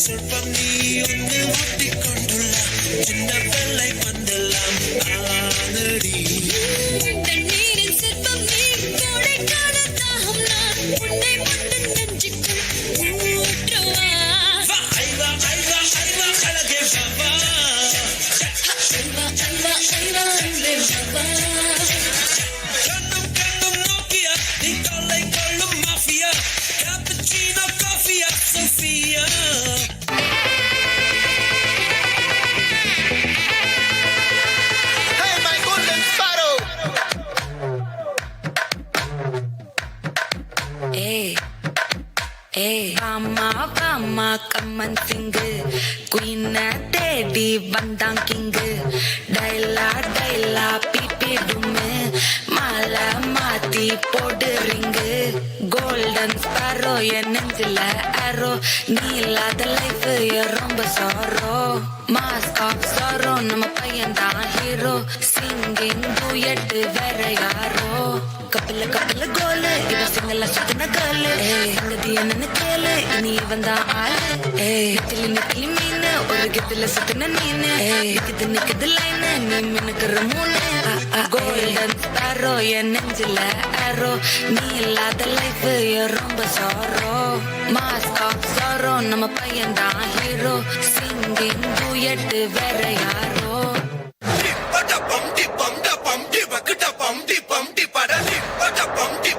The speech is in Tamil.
சொற்பம் நீ ஒன்று ஒட்டிக்கொண்டுள்ள சின்ன வெள்ளை பந்தெல்லாம் ஆனடி. தண்ணீரின் சிற்பம் நீ கோடைக்கான தாகம் நான் உன்னை மட்டும் நெஞ்சுக்குள் ஊற்றுவா. ஐவா ஐவா ஐவா அழகே வா. ஐவா ஐவா ஐவா அன்பே வா. கண்ணும் கண்ணும் நோக்கியா நீ தொல்லை கொள்ளும் மாஃபியா கேப்புச்சீனோ காஃபியா Sofia. Hey, my golden sparrow! ஏய் ஏய் வாமா வாமா கம்மன் சிங்கு குயின தேடி வந்தான் கிங்கு. டைலா டைலா பிபி டும்மு மாலை மாத்தி போடு ரிங்கு. கோல்டன் ஸ்பாரோ என் நெஞ்சில ஆரோ நீ இல்லாத லைஃப் ரொம்ப சாரோ. மாஸ்க் ஆஃப் சாரோ நம்ம பையன்தான் ஹீரோ. சிங்கிங் டூயட் வேற யாரோ. கப்பல கப்பல கோலு இவ சிங்கல சுத்தின கேளு. சங்கதி என்னன்னு கேளு இனி இவன் தான் ஆளு. நெத்திலி நெத்திலி மீனு ஒரு கெத்துல சுத்தின நீனு. நிக்குது நிக்குது லைனு நீ மினுக்குற மூணு. கோல்டன் ஸ்பாரோ என் நெஞ்சில ஆரோ நீ இல்லாத லைஃப் ரொம்ப சாரோ. மாஸ்க் ஆஃப் சாரோ நம்ம பையன் தான் ஹீரோ. சிங்கிங் டூயட் வேற யாரோ. Dip, ba da bum, dip, bum, da bum, dip, ba da bum, dip, bum, dip, ba da dip, ba da bum, dip.